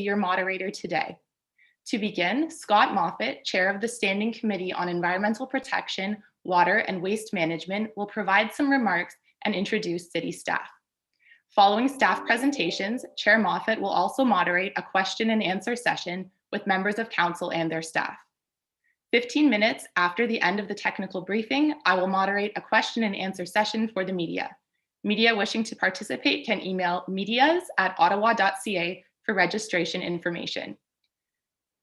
your moderator today. To begin, Scott Moffat, Chair of the Standing Committee on Environmental Protection, Water and Waste Management, will provide some remarks and introduce city staff. Following staff presentations, Chair Moffat will also moderate a question and answer session with members of council and their staff. 15 minutes after the end of the technical briefing, I will moderate a question and answer session for the media. Media wishing to participate can email medias@ottawa.ca for registration information.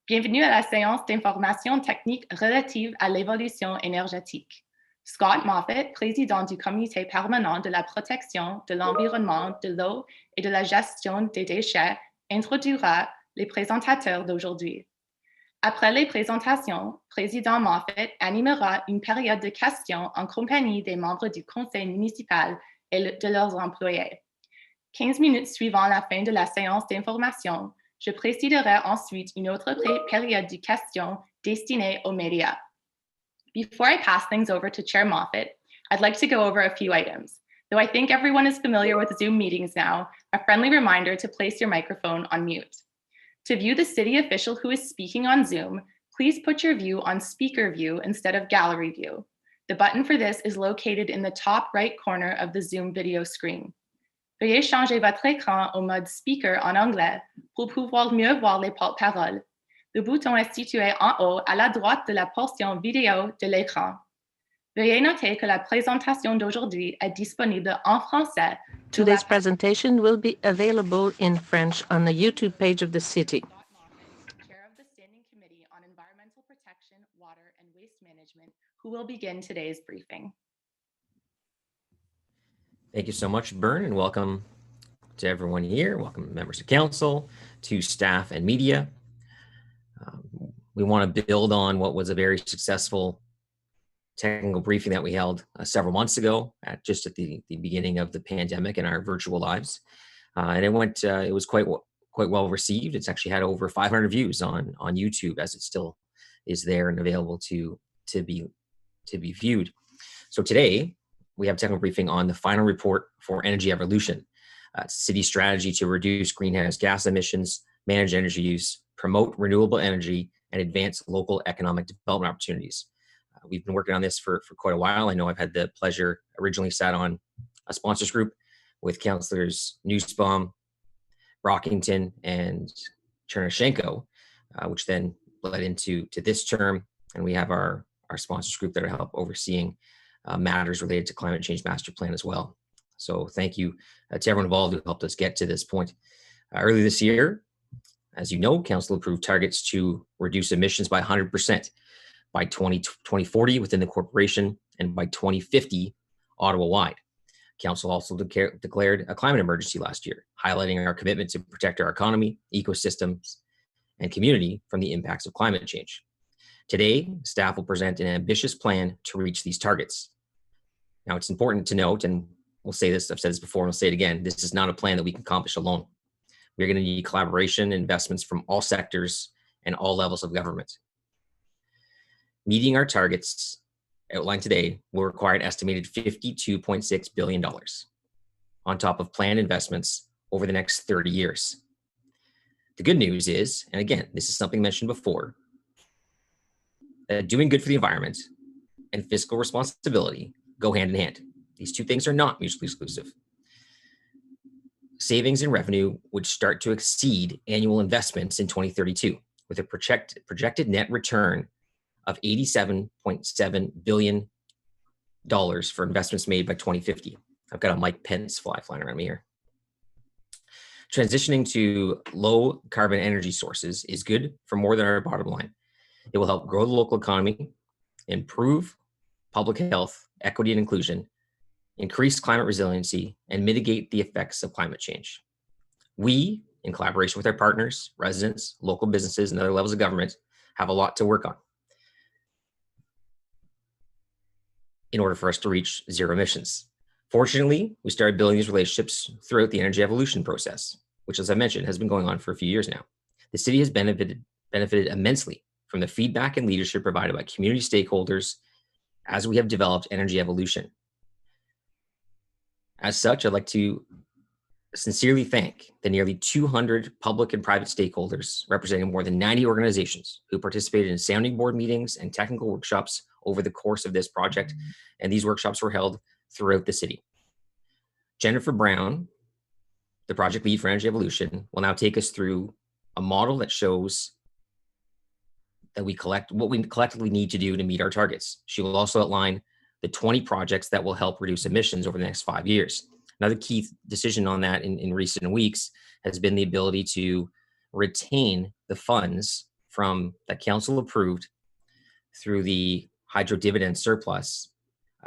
Bienvenue à la séance d'information technique relative à l'évolution énergétique. Scott Moffat, président du comité permanent de la protection de l'environnement, de l'eau et de la gestion des déchets, introduira les présentateurs d'aujourd'hui. Après les présentations, président Moffat animera une période de questions en compagnie des membres du conseil municipal et de leurs employés. 15 minutes suivant la fin de la séance d'information, je présiderai ensuite une autre période de questions destinée aux médias. Before I pass things over to Chair Moffat, I'd like to go over a few items. Though I think everyone is familiar with Zoom meetings now, a friendly reminder to place your microphone on mute. To view the city official who is speaking on Zoom, please put your view on speaker view instead of gallery view. The button for this is located in the top right corner of the Zoom video screen. Veuillez changer votre écran au mode speaker en anglais pour pouvoir mieux voir les porte-paroles. Le bouton est situé en haut à la droite de la portion vidéo de l'écran. Veuillez noter que la présentation d'aujourd'hui est disponible en français. Today's presentation will be available in French on the YouTube page of the city. Chair of the Standing Committee on Environmental Protection, Water and Waste Management, who will begin today's briefing. Thank you so much, Bern, and welcome to everyone here. Welcome members of council, to staff and media. We want to build on what was a very successful technical briefing that we held several months ago, just at the beginning of the pandemic in our virtual lives, and it was quite well received. It's actually had over 500 views on YouTube, as it still is there and available to be viewed. So today we have a technical briefing on the final report for energy evolution, city strategy to reduce greenhouse gas emissions, manage energy use, promote renewable energy, and advance local economic development opportunities. We've been working on this for quite a while. I know I've had the pleasure, originally sat on a sponsors group with councillors Nussbaum, Brockington, and Chernyshenko, which then led into this term. And we have our sponsors group that are help overseeing matters related to climate change master plan as well. So thank you to everyone involved who helped us get to this point. Early this year, as you know, council approved targets to reduce emissions by 100% by 2040 within the corporation and by 2050 Ottawa-wide. Council also declared a climate emergency last year, highlighting our commitment to protect our economy, ecosystems, and community from the impacts of climate change. Today, staff will present an ambitious plan to reach these targets. Now, it's important to note, and we'll say this, I've said this before, and I'll say it again, this is not a plan that we can accomplish alone. We're going to need collaboration and investments from all sectors and all levels of government. Meeting our targets outlined today will require an estimated $52.6 billion on top of planned investments over the next 30 years. The good news is, and again, this is something mentioned before, that doing good for the environment and fiscal responsibility go hand in hand. These two things are not mutually exclusive. Savings in revenue would start to exceed annual investments in 2032, with a projected net return of $87.7 billion for investments made by 2050. I've got a Mike Pence flying around me here. Transitioning to low carbon energy sources is good for more than our bottom line. It will help grow the local economy, improve public health, equity and inclusion, increase climate resiliency, and mitigate the effects of climate change. We, in collaboration with our partners, residents, local businesses, and other levels of government, have a lot to work on in order for us to reach zero emissions. Fortunately, we started building these relationships throughout the energy evolution process, which, as I mentioned, has been going on for a few years now. The city has benefited immensely from the feedback and leadership provided by community stakeholders as we have developed energy evolution. As such, I'd like to sincerely thank the nearly 200 public and private stakeholders representing more than 90 organizations who participated in sounding board meetings and technical workshops over the course of this project. And these workshops were held throughout the city. Jennifer Brown, the project lead for Energy Evolution, will now take us through a model that shows that what we collectively need to do to meet our targets. She will also outline the 20 projects that will help reduce emissions over the next 5 years. Another key decision on that in recent weeks has been the ability to retain the funds from that council approved through the hydro dividend surplus,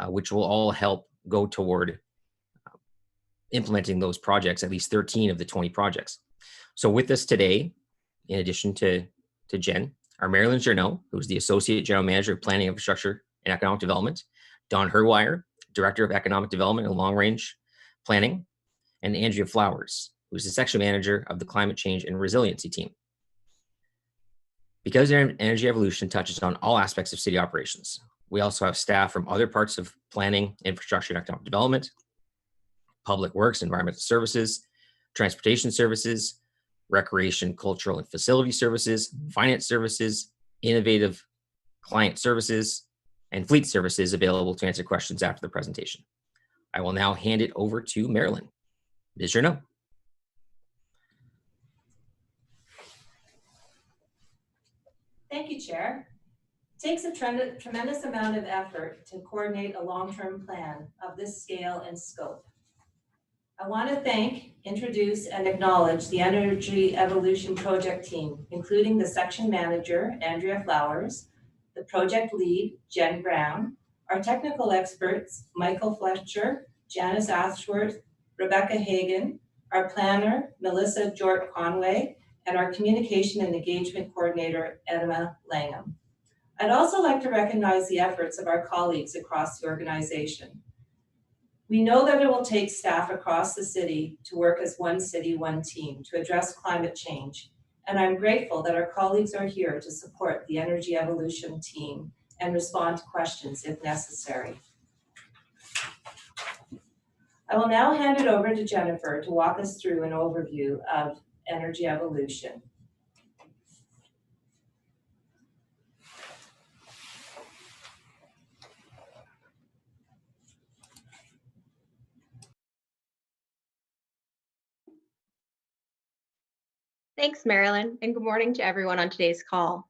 which will all help go toward implementing those projects, at least 13 of the 20 projects. So with us today, in addition to Jen, are Marilyn Journeau, who's the Associate General Manager of Planning, Infrastructure, and Economic Development, Don Herwire, Director of Economic Development and Long Range Planning, and Andrea Flowers, who's the Section Manager of the Climate Change and Resiliency Team. Because Energy Evolution touches on all aspects of city operations, we also have staff from other parts of planning, infrastructure, and economic development, public works, environmental services, transportation services, recreation, cultural and facility services, finance services, innovative client services, and fleet services available to answer questions after the presentation. I will now hand it over to Marilyn. Ms. Journeau. Thank you, Chair. It takes a tremendous amount of effort to coordinate a long-term plan of this scale and scope. I want to thank, introduce, and acknowledge the Energy Evolution project team, including the section manager, Andrea Flowers, the project lead, Jen Brown, our technical experts, Michael Fletcher, Janice Ashworth, Rebecca Hagan, our planner, Melissa Jort-Conway, and our communication and engagement coordinator, Emma Langham. I'd also like to recognize the efforts of our colleagues across the organization. We know that it will take staff across the city to work as one city, one team to address climate change. And I'm grateful that our colleagues are here to support the Energy Evolution team and respond to questions if necessary. I will now hand it over to Jennifer to walk us through an overview of Energy Evolution. Thanks, Marilyn, and good morning to everyone on today's call.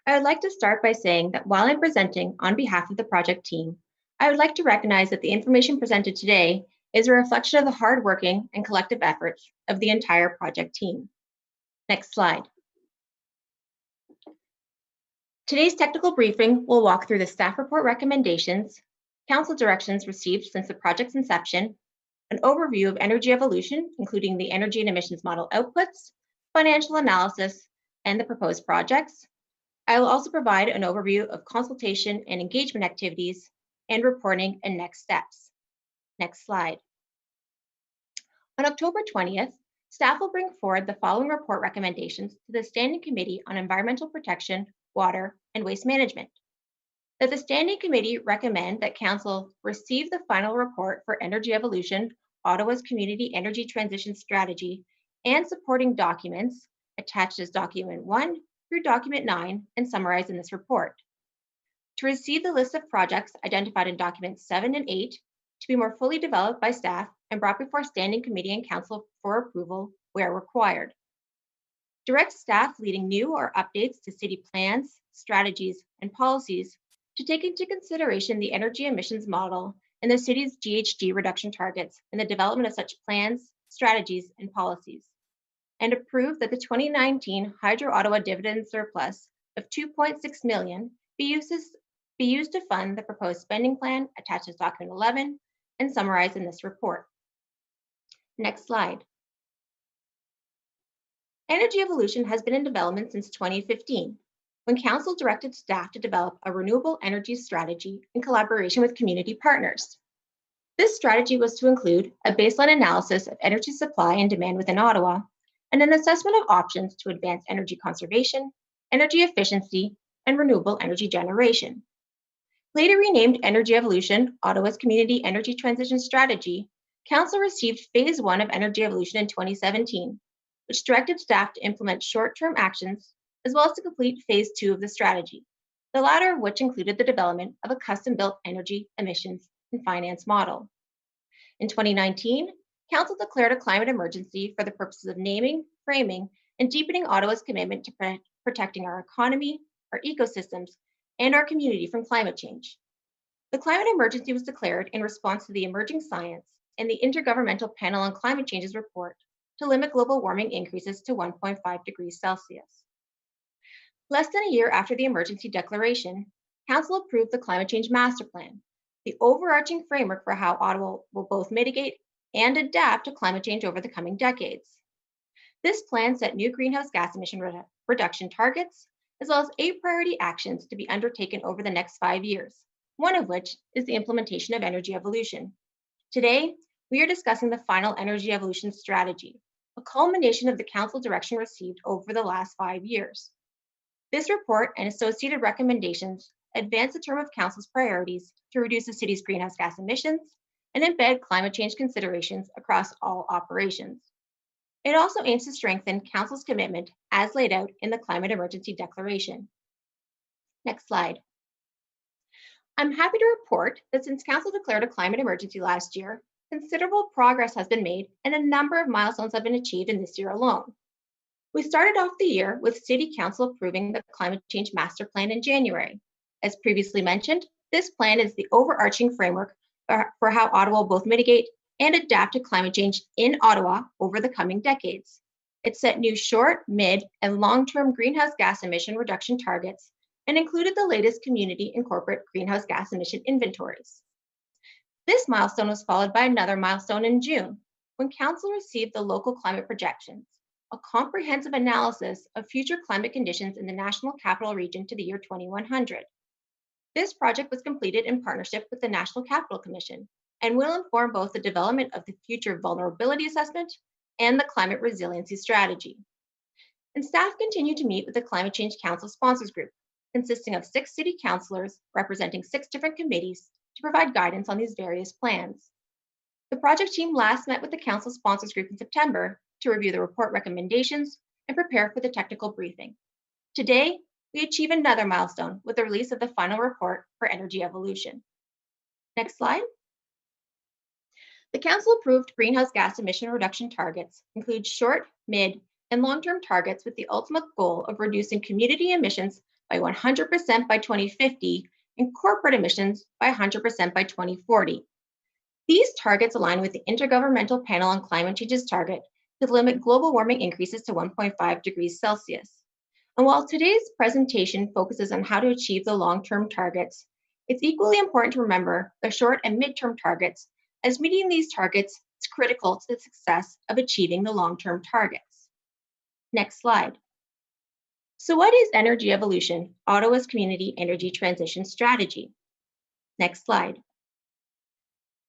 I would like to start by saying that while I'm presenting on behalf of the project team, I would like to recognize that the information presented today is a reflection of the hardworking and collective efforts of the entire project team. Next slide. Today's technical briefing will walk through the staff report recommendations, council directions received since the project's inception, an overview of Energy Evolution, including the energy and emissions model outputs, financial analysis, and the proposed projects. I will also provide an overview of consultation and engagement activities and reporting and next steps. Next slide. On October 20th, staff will bring forward the following report recommendations to the Standing Committee on Environmental Protection, Water, and Waste Management. That the Standing Committee recommend that Council receive the final report for Energy Evolution, Ottawa's Community Energy Transition Strategy, and supporting documents attached as Document 1 through Document 9 and summarized in this report. To receive the list of projects identified in Documents 7 and 8 to be more fully developed by staff and brought before Standing Committee and Council for approval where required. Direct staff leading new or updates to city plans, strategies, and policies to take into consideration the energy emissions model and the city's GHG reduction targets in the development of such plans, strategies, and policies. And approve that the 2019 Hydro Ottawa dividend surplus of $2.6 million be used to fund the proposed spending plan attached as Document 11 and summarized in this report. Next slide. Energy Evolution has been in development since 2015, when Council directed staff to develop a renewable energy strategy in collaboration with community partners. This strategy was to include a baseline analysis of energy supply and demand within Ottawa, and an assessment of options to advance energy conservation, energy efficiency, and renewable energy generation. Later renamed Energy Evolution, Ottawa's Community Energy Transition Strategy, Council received Phase 1 of Energy Evolution in 2017, which directed staff to implement short-term actions as well as to complete Phase 2 of the strategy, the latter of which included the development of a custom-built energy, emissions, and finance model. In 2019, Council declared a climate emergency for the purposes of naming, framing, and deepening Ottawa's commitment to protecting our economy, our ecosystems, and our community from climate change. The climate emergency was declared in response to the emerging science and the Intergovernmental Panel on Climate Change's report to limit global warming increases to 1.5 degrees Celsius. Less than a year after the emergency declaration, Council approved the Climate Change Master Plan, the overarching framework for how Ottawa will both mitigate and adapt to climate change over the coming decades. This plan set new greenhouse gas emission reduction targets, as well as 8 priority actions to be undertaken over the next 5 years, one of which is the implementation of energy evolution. Today, we are discussing the final energy evolution strategy, a culmination of the Council direction received over the last 5 years. This report and associated recommendations advance the term of Council's priorities to reduce the city's greenhouse gas emissions and embed climate change considerations across all operations. It also aims to strengthen Council's commitment as laid out in the Climate Emergency Declaration. Next slide. I'm happy to report that since Council declared a climate emergency last year, considerable progress has been made and a number of milestones have been achieved in this year alone. We started off the year with City Council approving the Climate Change Master Plan in January. As previously mentioned, this plan is the overarching framework for how Ottawa will both mitigate and adapt to climate change in Ottawa over the coming decades. It set new short, mid, and long-term greenhouse gas emission reduction targets and included the latest community and corporate greenhouse gas emission inventories. This milestone was followed by another milestone in June, when Council received the local climate projections, a comprehensive analysis of future climate conditions in the National Capital Region to the year 2100. This project was completed in partnership with the National Capital Commission and will inform both the development of the future vulnerability assessment and the climate resiliency strategy. And staff continue to meet with the Climate Change Council Sponsors Group, consisting of 6 city councillors representing 6 different committees to provide guidance on these various plans. The project team last met with the Council Sponsors Group in September to review the report recommendations and prepare for the technical briefing. Today, we achieve another milestone with the release of the final report for energy evolution. Next slide. The Council approved greenhouse gas emission reduction targets include short, mid, and long-term targets with the ultimate goal of reducing community emissions by 100% by 2050 and corporate emissions by 100% by 2040. These targets align with the Intergovernmental Panel on Climate Change's target to limit global warming increases to 1.5 degrees Celsius. And while today's presentation focuses on how to achieve the long-term targets, it's equally important to remember the short and mid-term targets, as meeting these targets is critical to the success of achieving the long-term targets. Next slide. So what is Energy Evolution, Ottawa's community energy transition strategy? Next slide.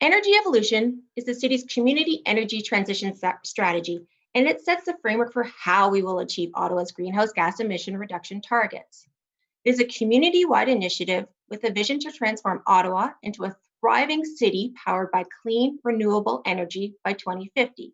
Energy Evolution is the city's community energy transition strategy, and it sets the framework for how we will achieve Ottawa's greenhouse gas emission reduction targets. It is a community-wide initiative with a vision to transform Ottawa into a thriving city powered by clean, renewable energy by 2050.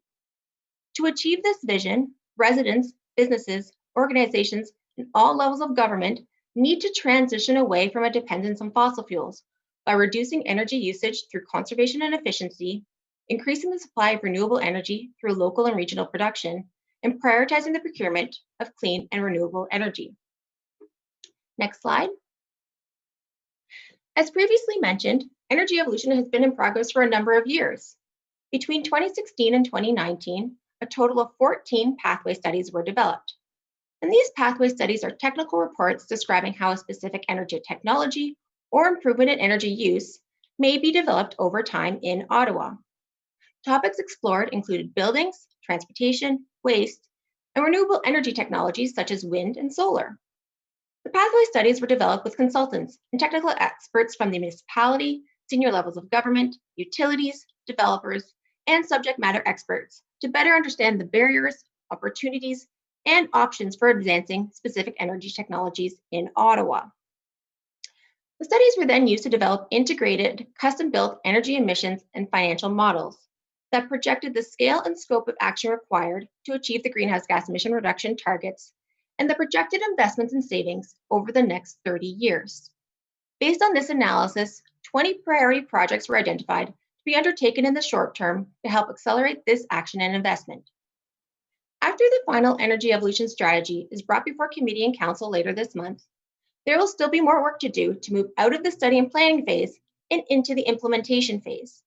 To achieve this vision, residents, businesses, organizations, and all levels of government need to transition away from a dependence on fossil fuels by reducing energy usage through conservation and efficiency, increasing the supply of renewable energy through local and regional production, and prioritizing the procurement of clean and renewable energy. Next slide. As previously mentioned, energy evolution has been in progress for a number of years. Between 2016 and 2019, a total of 14 pathway studies were developed. And these pathway studies are technical reports describing how a specific energy technology or improvement in energy use may be developed over time in Ottawa. Topics explored included buildings, transportation, waste, and renewable energy technologies such as wind and solar. The pathway studies were developed with consultants and technical experts from the municipality, senior levels of government, utilities, developers, and subject matter experts to better understand the barriers, opportunities, and options for advancing specific energy technologies in Ottawa. The studies were then used to develop integrated, custom-built energy emissions and financial models that projected the scale and scope of action required to achieve the greenhouse gas emission reduction targets and the projected investments and savings over the next 30 years. Based on this analysis, 20 priority projects were identified to be undertaken in the short term to help accelerate this action and investment. After the final energy evolution strategy is brought before committee and council later this month, there will still be more work to do to move out of the study and planning phase and into the implementation phase.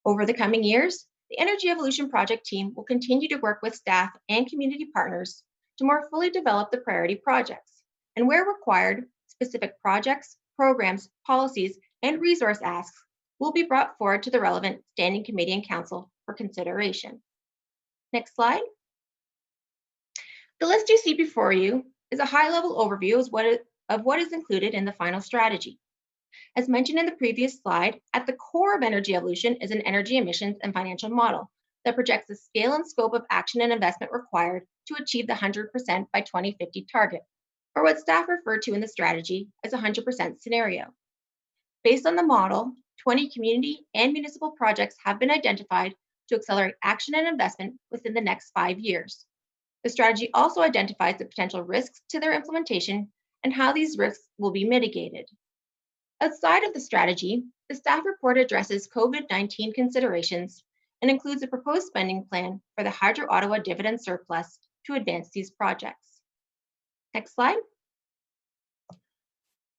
Over the coming years, the Energy Evolution Project team will continue to work with staff and community partners to more fully develop the priority projects, and where required, specific projects, programs, policies, and resource asks will be brought forward to the relevant standing committee and council for consideration. Next slide. The list you see before you is a high-level overview of what is included in the final strategy. As mentioned in the previous slide, at the core of energy evolution is an energy emissions and financial model that projects the scale and scope of action and investment required to achieve the 100% by 2050 target, or what staff refer to in the strategy as a 100% scenario. Based on the model, 20 community and municipal projects have been identified to accelerate action and investment within the next 5 years. The strategy also identifies the potential risks to their implementation and how these risks will be mitigated. Outside of the strategy, the staff report addresses COVID-19 considerations and includes a proposed spending plan for the Hydro Ottawa dividend surplus to advance these projects. Next slide.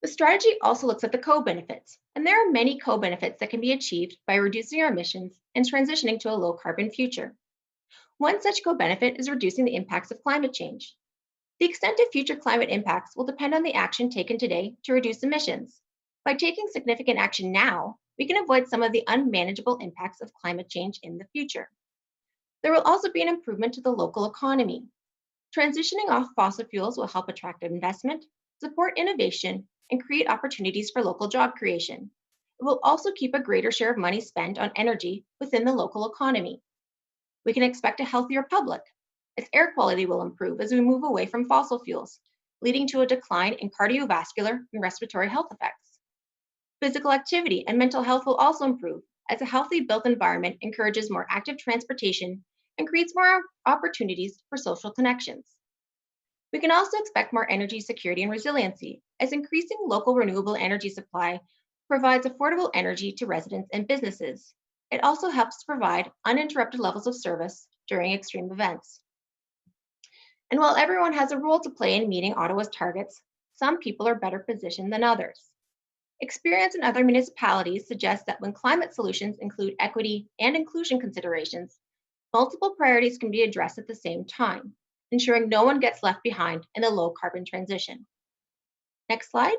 The strategy also looks at the co-benefits, and there are many co-benefits that can be achieved by reducing our emissions and transitioning to a low-carbon future. One such co-benefit is reducing the impacts of climate change. The extent of future climate impacts will depend on the action taken today to reduce emissions. By taking significant action now, we can avoid some of the unmanageable impacts of climate change in the future. There will also be an improvement to the local economy. Transitioning off fossil fuels will help attract investment, support innovation, and create opportunities for local job creation. It will also keep a greater share of money spent on energy within the local economy. We can expect a healthier public, as air quality will improve as we move away from fossil fuels, leading to a decline in cardiovascular and respiratory health effects. Physical activity and mental health will also improve, as a healthy built environment encourages more active transportation and creates more opportunities for social connections. We can also expect more energy security and resiliency, as increasing local renewable energy supply provides affordable energy to residents and businesses. It also helps provide uninterrupted levels of service during extreme events. And while everyone has a role to play in meeting Ottawa's targets, some people are better positioned than others. Experience in other municipalities suggests that when climate solutions include equity and inclusion considerations, multiple priorities can be addressed at the same time, ensuring no one gets left behind in a low carbon transition. Next slide.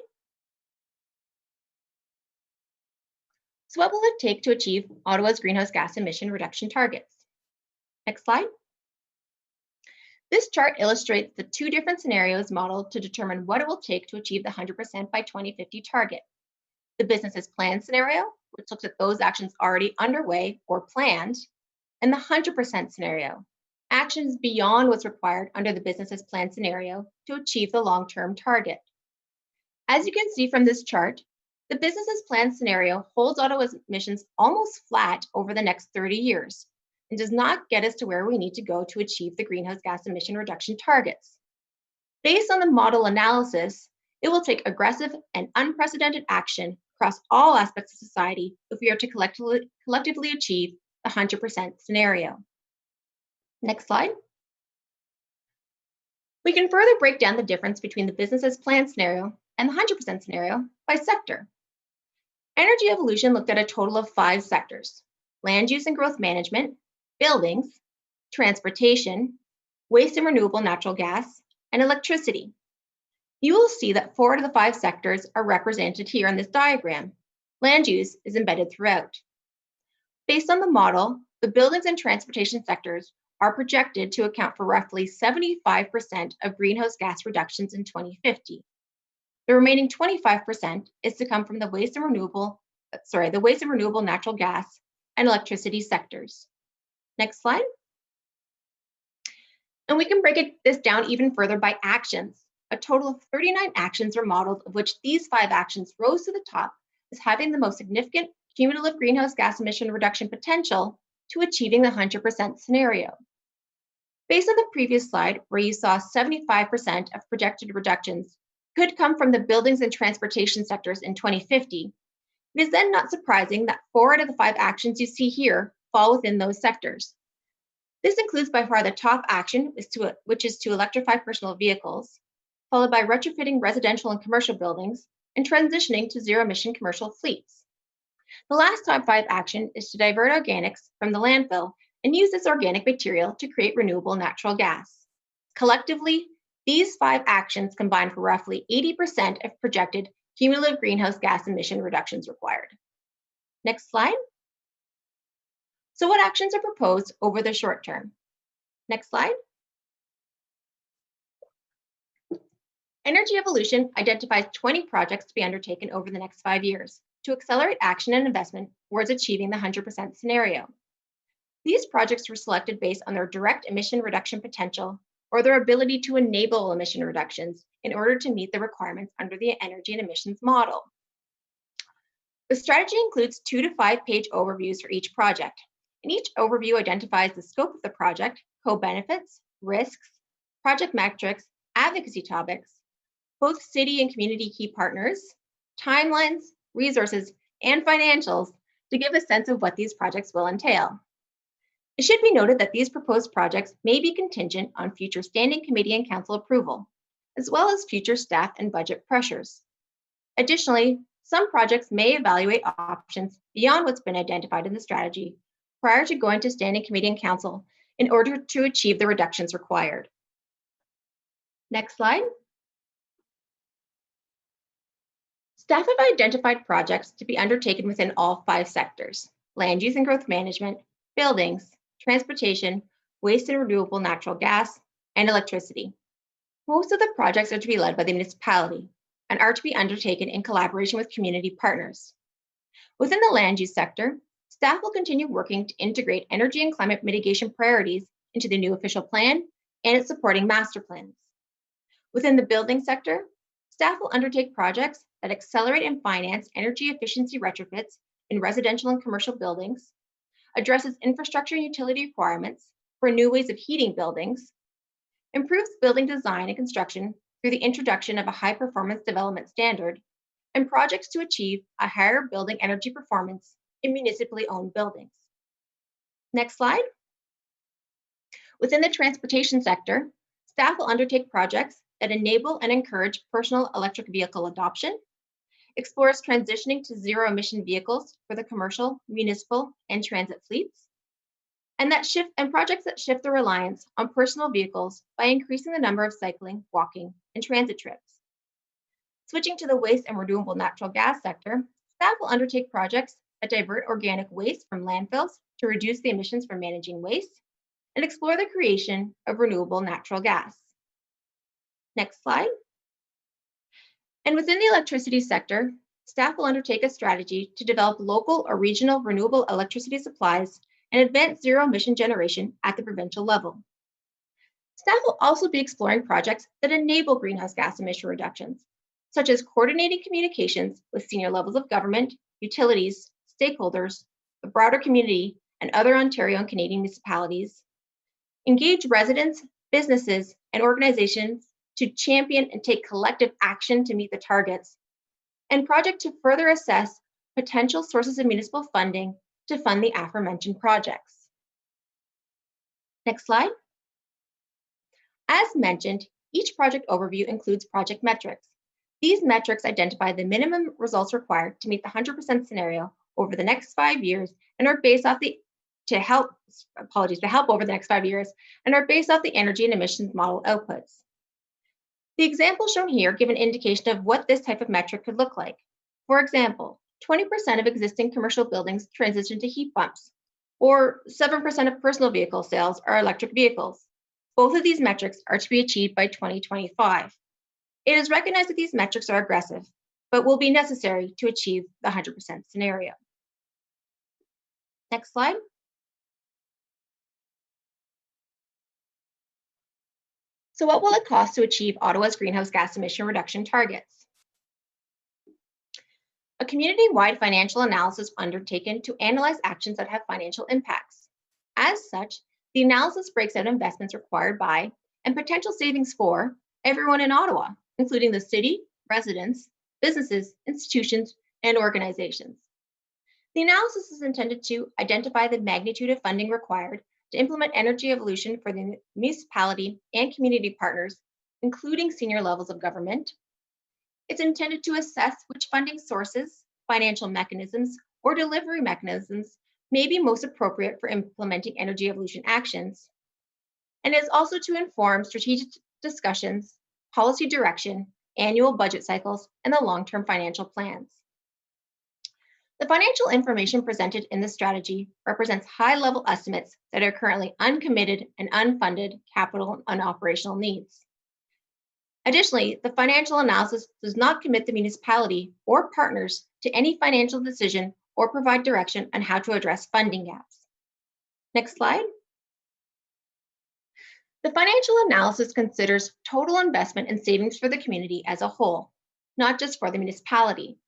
So what will it take to achieve Ottawa's greenhouse gas emission reduction targets? Next slide. This chart illustrates the two different scenarios modeled to determine what it will take to achieve the 100% by 2050 target. The business's plan scenario, which looks at those actions already underway or planned, and the 100% scenario, actions beyond what's required under the business's plan scenario to achieve the long-term target. As you can see from this chart, the business's plan scenario holds Ottawa's emissions almost flat over the next 30 years and does not get us to where we need to go to achieve the greenhouse gas emission reduction targets. Based on the model analysis, it will take aggressive and unprecedented action across all aspects of society if we are to collectively achieve the 100% scenario. Next slide. We can further break down the difference between the business's plan scenario and the 100% scenario by sector. Energy evolution looked at a total of 5 sectors: land use and growth management, buildings, transportation, waste and renewable natural gas, and electricity. You will see that 4 out of the 5 sectors are represented here in this diagram. Land use is embedded throughout. Based on the model, the buildings and transportation sectors are projected to account for roughly 75% of greenhouse gas reductions in 2050. The remaining 25% is to come from the waste and renewable natural gas and electricity sectors. Next slide. And we can break this down even further by actions. A total of 39 actions were modeled, of which these 5 actions rose to the top as having the most significant cumulative greenhouse gas emission reduction potential to achieving the 100% scenario. Based on the previous slide, where you saw 75% of projected reductions could come from the buildings and transportation sectors in 2050, it is then not surprising that 4 out of the 5 actions you see here fall within those sectors. This includes by far the top action, which is to electrify personal vehicles, followed by retrofitting residential and commercial buildings, and transitioning to zero-emission commercial fleets. The last top 5 action is to divert organics from the landfill and use this organic material to create renewable natural gas. Collectively, these 5 actions combine for roughly 80% of projected cumulative greenhouse gas emission reductions required. Next slide. So what actions are proposed over the short term? Next slide. Energy Evolution identifies 20 projects to be undertaken over the next 5 years to accelerate action and investment towards achieving the 100% scenario. These projects were selected based on their direct emission reduction potential or their ability to enable emission reductions in order to meet the requirements under the energy and emissions model. The strategy includes 2 to 5 page overviews for each project, and each overview identifies the scope of the project, co-benefits, risks, project metrics, advocacy topics, both city and community key partners, timelines, resources, and financials to give a sense of what these projects will entail. It should be noted that these proposed projects may be contingent on future standing committee and council approval, as well as future staff and budget pressures. Additionally, some projects may evaluate options beyond what's been identified in the strategy prior to going to standing committee and council in order to achieve the reductions required. Next slide. Staff have identified projects to be undertaken within all 5 sectors: land use and growth management, buildings, transportation, waste and renewable natural gas, and electricity. Most of the projects are to be led by the municipality and are to be undertaken in collaboration with community partners. Within the land use sector, staff will continue working to integrate energy and climate mitigation priorities into the new official plan and its supporting master plans. Within the building sector, staff will undertake projects that accelerate and finance energy efficiency retrofits in residential and commercial buildings, addresses infrastructure and utility requirements for new ways of heating buildings, improves building design and construction through the introduction of a high-performance development standard, and projects to achieve a higher building energy performance in municipally owned buildings. Next slide. Within the transportation sector, staff will undertake projects that enable and encourage personal electric vehicle adoption, explores transitioning to zero-emission vehicles for the commercial, municipal, and transit fleets, and projects that shift the reliance on personal vehicles by increasing the number of cycling, walking, and transit trips. Switching to the waste and renewable natural gas sector, staff will undertake projects that divert organic waste from landfills to reduce the emissions from managing waste and explore the creation of renewable natural gas. Next slide. And within the electricity sector, staff will undertake a strategy to develop local or regional renewable electricity supplies and advance zero-emission generation at the provincial level. Staff will also be exploring projects that enable greenhouse gas emission reductions, such as coordinating communications with senior levels of government, utilities, stakeholders, the broader community, and other Ontario and Canadian municipalities, engage residents, businesses, and organizations to champion and take collective action to meet the targets, and project to further assess potential sources of municipal funding to fund the aforementioned projects. Next slide. As mentioned, each project overview includes project metrics. These metrics identify the minimum results required to meet the 100% scenario over the next 5 years and are based off to help over the next 5 years and are based off the energy and emissions model outputs. The examples shown here give an indication of what this type of metric could look like. For example, 20% of existing commercial buildings transition to heat pumps, or 7% of personal vehicle sales are electric vehicles. Both of these metrics are to be achieved by 2025. It is recognized that these metrics are aggressive, but will be necessary to achieve the 100% scenario. Next slide. So what will it cost to achieve Ottawa's greenhouse gas emission reduction targets? A community-wide financial analysis undertaken to analyze actions that have financial impacts. As such, the analysis breaks out investments required by and potential savings for everyone in Ottawa, including the city, residents, businesses, institutions, and organizations. The analysis is intended to identify the magnitude of funding required to implement energy evolution for the municipality and community partners, including senior levels of government. It's intended to assess which funding sources, financial mechanisms, or delivery mechanisms may be most appropriate for implementing energy evolution actions. And is also to inform strategic discussions, policy direction, annual budget cycles, and the long-term financial plans. The financial information presented in this strategy represents high-level estimates that are currently uncommitted and unfunded capital and operational needs. Additionally, the financial analysis does not commit the municipality or partners to any financial decision or provide direction on how to address funding gaps. Next slide. The financial analysis considers total investment and savings for the community as a whole, not just for the municipality.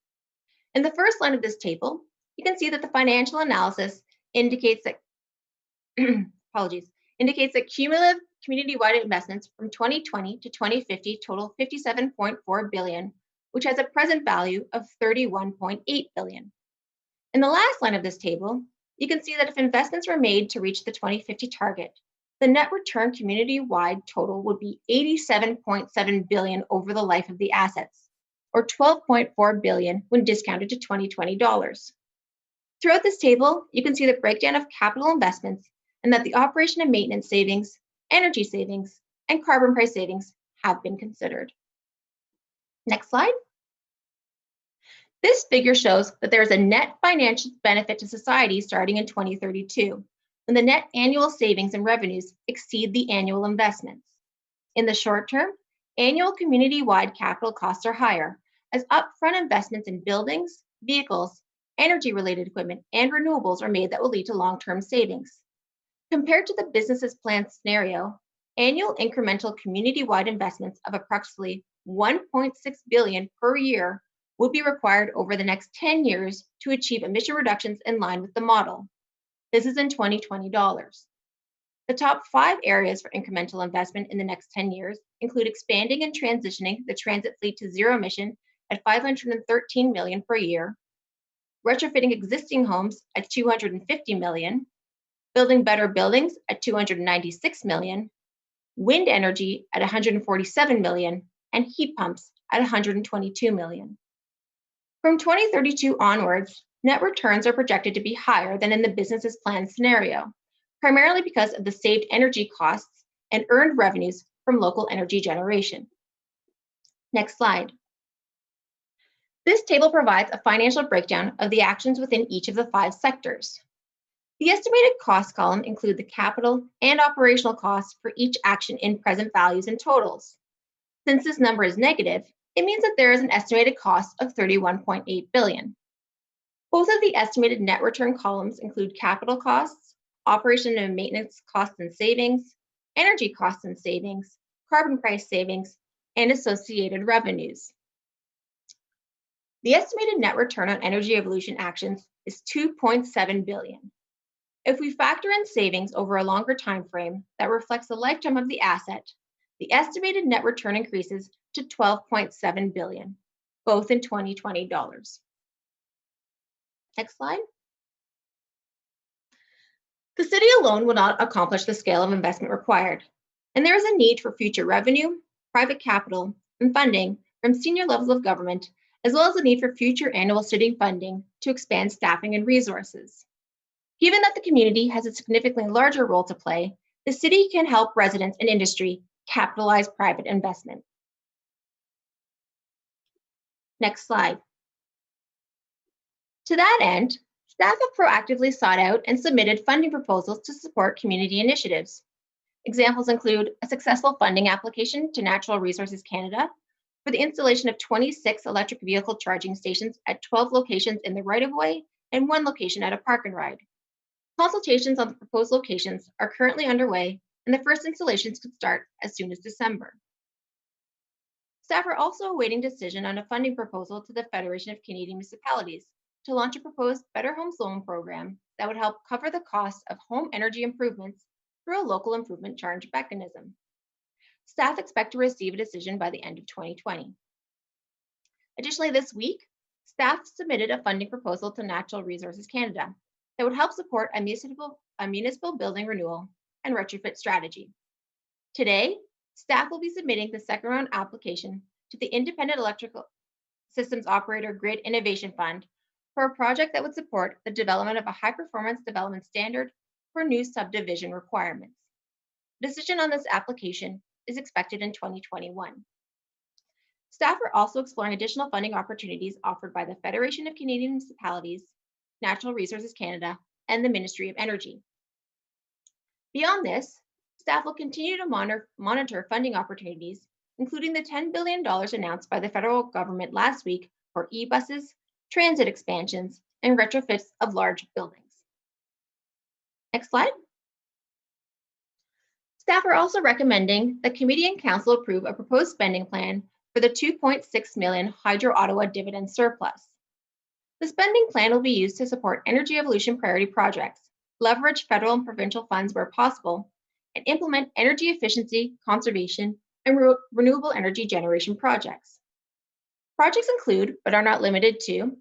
In the first line of this table, you can see that the financial analysis indicates that indicates that cumulative community-wide investments from 2020 to 2050 total $57.4 billion, which has a present value of $31.8 billion. In the last line of this table, you can see that if investments were made to reach the 2050 target, the net return community-wide total would be $87.7 billion over the life of the assets, or $12.4 billion when discounted to 2020 dollars. Throughout this table, you can see the breakdown of capital investments and that the operation and maintenance savings, energy savings, and carbon price savings have been considered. Next slide. This figure shows that there is a net financial benefit to society starting in 2032, when the net annual savings and revenues exceed the annual investments. In the short term, annual community-wide capital costs are higher, as upfront investments in buildings, vehicles, energy-related equipment, and renewables are made that will lead to long-term savings. Compared to the business's planned scenario, annual incremental community-wide investments of approximately $1.6 billion per year would be required over the next 10 years to achieve emission reductions in line with the model. This is in 2020 dollars. The top 5 areas for incremental investment in the next 10 years include expanding and transitioning the transit fleet to zero emission at $513 million per year, retrofitting existing homes at $250 million, building better buildings at $296 million, wind energy at $147 million, and heat pumps at $122 million. From 2032 onwards, net returns are projected to be higher than in the business's planned scenario, primarily because of the saved energy costs and earned revenues from local energy generation. Next slide. This table provides a financial breakdown of the actions within each of the 5 sectors. The estimated cost column includes the capital and operational costs for each action in present values and totals. Since this number is negative, it means that there is an estimated cost of $31.8 billion. Both of the estimated net return columns include capital costs, operation and maintenance costs and savings, energy costs and savings, carbon price savings, and associated revenues. The estimated net return on energy evolution actions is $2.7 billion. If we factor in savings over a longer time frame that reflects the lifetime of the asset, the estimated net return increases to $12.7 billion, both in 2020 dollars. Next slide. The city alone will not accomplish the scale of investment required, and there is a need for future revenue, private capital, and funding from senior levels of government, as well as the need for future annual city funding to expand staffing and resources. Given that the community has a significantly larger role to play, the city can help residents and industry capitalize private investment. Next slide. To that end, staff have proactively sought out and submitted funding proposals to support community initiatives. Examples include a successful funding application to Natural Resources Canada for the installation of 26 electric vehicle charging stations at 12 locations in the right-of-way and 1 location at a park and ride. Consultations on the proposed locations are currently underway, and the first installations could start as soon as December. Staff are also awaiting decision on a funding proposal to the Federation of Canadian Municipalities to launch a proposed Better Homes Loan program that would help cover the cost of home energy improvements through a local improvement charge mechanism. Staff expect to receive a decision by the end of 2020. Additionally, this week, staff submitted a funding proposal to Natural Resources Canada that would help support a municipal building renewal and retrofit strategy. Today, staff will be submitting the second round application to the Independent Electrical Systems Operator Grid Innovation Fund for a project that would support the development of a high-performance development standard for new subdivision requirements. A decision on this application is expected in 2021. Staff are also exploring additional funding opportunities offered by the Federation of Canadian Municipalities, Natural Resources Canada, and the Ministry of Energy. Beyond this, staff will continue to monitor funding opportunities, including the $10 billion announced by the federal government last week for e-buses, transit expansions, and retrofits of large buildings. Next slide. Staff are also recommending that Committee and Council approve a proposed spending plan for the $2.6 million Hydro Ottawa dividend surplus. The spending plan will be used to support energy evolution priority projects, leverage federal and provincial funds where possible, and implement energy efficiency, conservation, and renewable energy generation projects. Projects include, but are not limited to,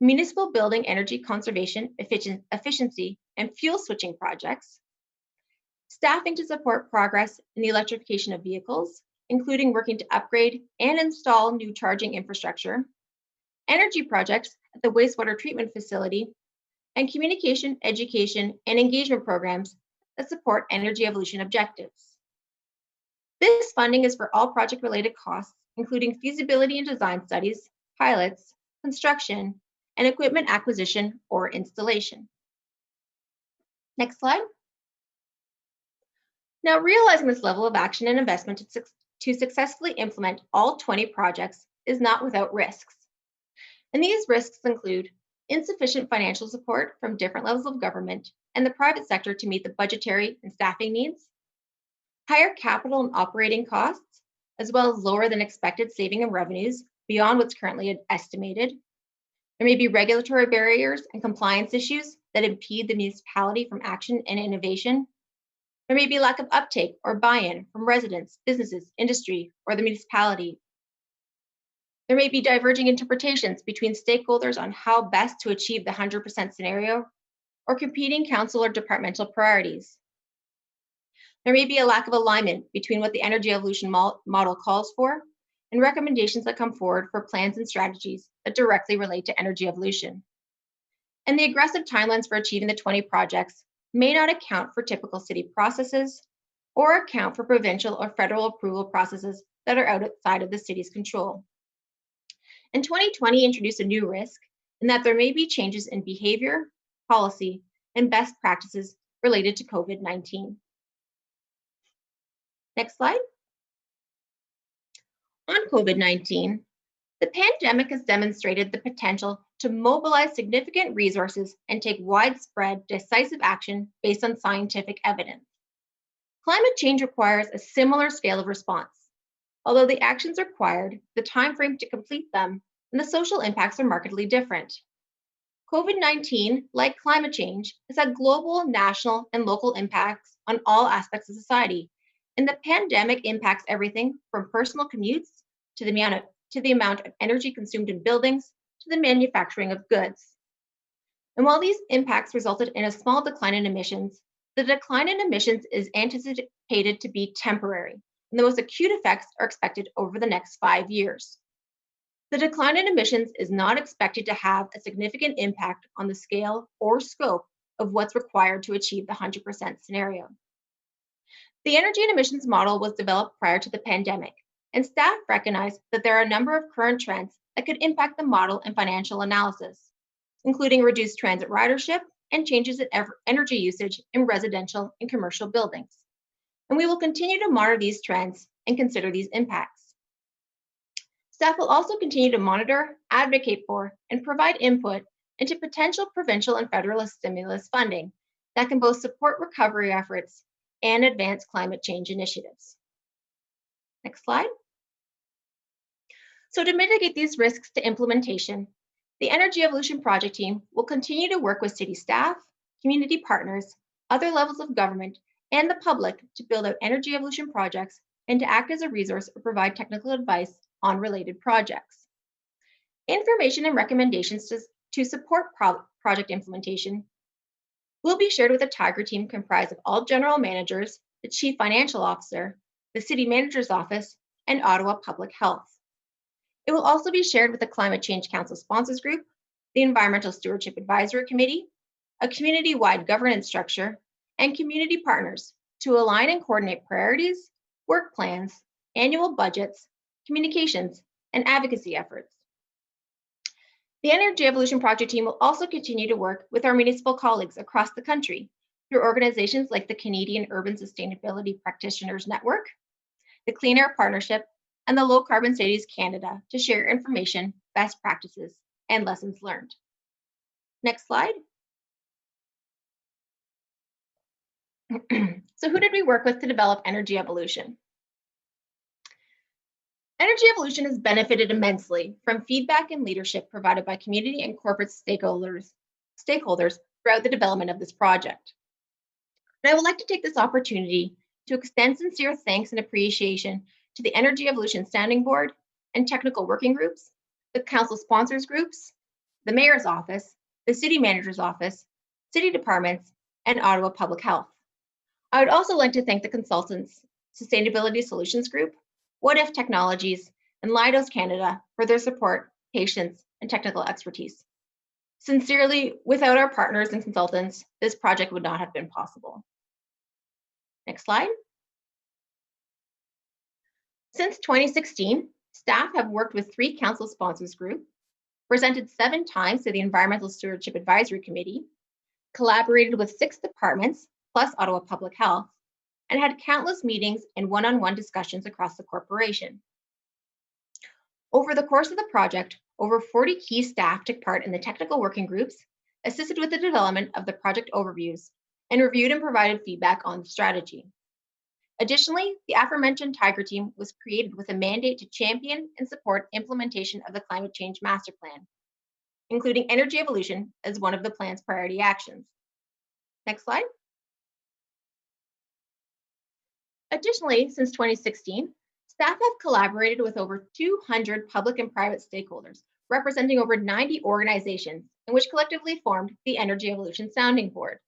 municipal building energy conservation, efficiency, and fuel switching projects, staffing to support progress in the electrification of vehicles, including working to upgrade and install new charging infrastructure, energy projects at the wastewater treatment facility, and communication, education, and engagement programs that support energy evolution objectives. This funding is for all project-related costs, including feasibility and design studies, pilots, construction, and equipment acquisition or installation. Next slide. Now, realizing this level of action and investment to successfully implement all 20 projects is not without risks. And these risks include insufficient financial support from different levels of government and the private sector to meet the budgetary and staffing needs, higher capital and operating costs, as well as lower than expected saving and revenues beyond what's currently estimated. There may be regulatory barriers and compliance issues that impede the municipality from action and innovation. There may be lack of uptake or buy-in from residents, businesses, industry, or the municipality. There may be diverging interpretations between stakeholders on how best to achieve the 100% scenario, or competing council or departmental priorities. There may be a lack of alignment between what the energy evolution model calls for and recommendations that come forward for plans and strategies that directly relate to energy evolution. And the aggressive timelines for achieving the 20 projects may not account for typical city processes or account for provincial or federal approval processes that are outside of the city's control. And 2020 introduced a new risk in that there may be changes in behavior, policy, and best practices related to COVID-19. Next slide. On COVID-19, the pandemic has demonstrated the potential to mobilize significant resources and take widespread, decisive action based on scientific evidence. Climate change requires a similar scale of response, although the actions required, the time frame to complete them, and the social impacts are markedly different. COVID-19, like climate change, has had global, national, and local impacts on all aspects of society, and the pandemic impacts everything from personal commutes to the amount of energy consumed in buildings to the manufacturing of goods. And while these impacts resulted in a small decline in emissions, the decline in emissions is anticipated to be temporary, and the most acute effects are expected over the next 5 years. The decline in emissions is not expected to have a significant impact on the scale or scope of what's required to achieve the 100% scenario. The energy and emissions model was developed prior to the pandemic, and staff recognize that there are a number of current trends that could impact the model and financial analysis, including reduced transit ridership and changes in energy usage in residential and commercial buildings. And we will continue to monitor these trends and consider these impacts. Staff will also continue to monitor, advocate for, and provide input into potential provincial and federal stimulus funding that can both support recovery efforts and advance climate change initiatives. Next slide. So to mitigate these risks to implementation, The Energy Evolution Project team will continue to work with city staff, community partners, other levels of government, and the public to build out energy evolution projects and to act as a resource or provide technical advice on related projects. Information and recommendations to support project implementation will be shared with a Tiger team comprised of all general managers, the chief financial officer, the city manager's office, and Ottawa Public Health. It will also be shared with the Climate Change Council Sponsors Group, the Environmental Stewardship Advisory Committee, a community-wide governance structure, and community partners to align and coordinate priorities, work plans, annual budgets, communications, and advocacy efforts. The Energy Evolution Project team will also continue to work with our municipal colleagues across the country through organizations like the Canadian Urban Sustainability Practitioners Network, the Clean Air Partnership, and the Low Carbon Cities Canada to share information, best practices, and lessons learned. Next slide. So who did we work with to develop Energy Evolution? Energy Evolution has benefited immensely from feedback and leadership provided by community and corporate stakeholders throughout the development of this project. And I would like to take this opportunity to extend sincere thanks and appreciation to the Energy Evolution Standing Board and technical working groups, the council sponsors groups, the mayor's office, the city manager's office, city departments, and Ottawa Public Health. I would also like to thank the consultants, Sustainability Solutions Group, What If Technologies, and Leidos Canada for their support, patience, and technical expertise. Sincerely, without our partners and consultants, this project would not have been possible. Next slide. Since 2016, staff have worked with 3 council sponsors groups, presented 7 times to the Environmental Stewardship Advisory Committee, collaborated with 6 departments, plus Ottawa Public Health, and had countless meetings and one-on-one discussions across the corporation. Over the course of the project, over 40 key staff took part in the technical working groups, assisted with the development of the project overviews, and reviewed and provided feedback on the strategy. Additionally, the aforementioned Tiger team was created with a mandate to champion and support implementation of the Climate Change Master Plan, including energy evolution as one of the plan's priority actions. Next slide. Additionally, since 2016, staff have collaborated with over 200 public and private stakeholders, representing over 90 organizations, and which collectively formed the Energy Evolution Sounding Board.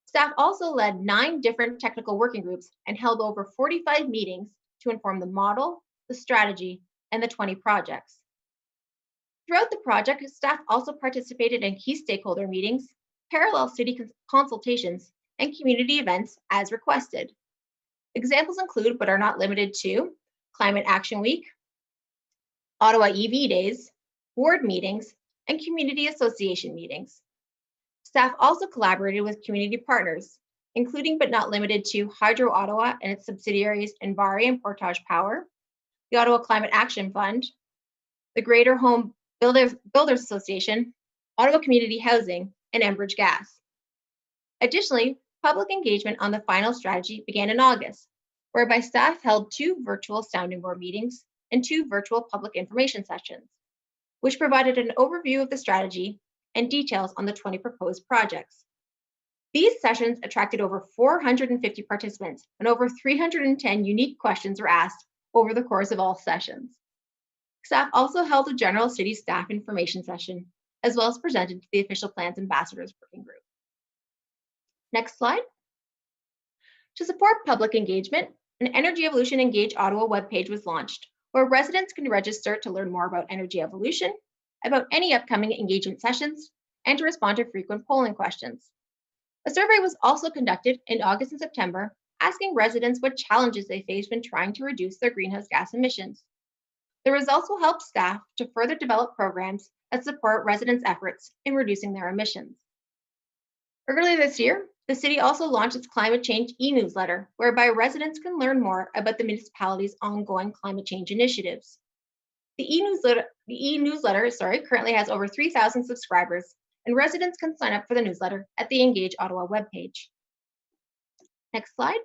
Staff also led 9 different technical working groups and held over 45 meetings to inform the model, the strategy, and the 20 projects. Throughout the project, staff also participated in key stakeholder meetings, parallel city consultations, and community events as requested. Examples include, but are not limited to, Climate Action Week, Ottawa EV Days, ward meetings, and community association meetings. Staff also collaborated with community partners, including but not limited to Hydro Ottawa and its subsidiaries Envari and Portage Power, the Ottawa Climate Action Fund, the Greater Home Builders Association, Ottawa Community Housing, and Enbridge Gas. Additionally, public engagement on the final strategy began in August, whereby staff held 2 virtual sounding board meetings and 2 virtual public information sessions, which provided an overview of the strategy and details on the 20 proposed projects. These sessions attracted over 450 participants, and over 310 unique questions were asked over the course of all sessions. Staff also held a general city staff information session, as well as presented to the Official Plans Ambassadors Working Group. Next slide. To support public engagement, an Energy Evolution Engage Ottawa webpage was launched, where residents can register to learn more about energy evolution, about any upcoming engagement sessions, and to respond to frequent polling questions. A survey was also conducted in August and September, asking residents what challenges they face when trying to reduce their greenhouse gas emissions. The results will help staff to further develop programs that support residents' efforts in reducing their emissions. Earlier this year, the city also launched its climate change e-newsletter, whereby residents can learn more about the municipality's ongoing climate change initiatives. The e-newsletter currently has over 3,000 subscribers, and residents can sign up for the newsletter at the Engage Ottawa webpage. Next slide.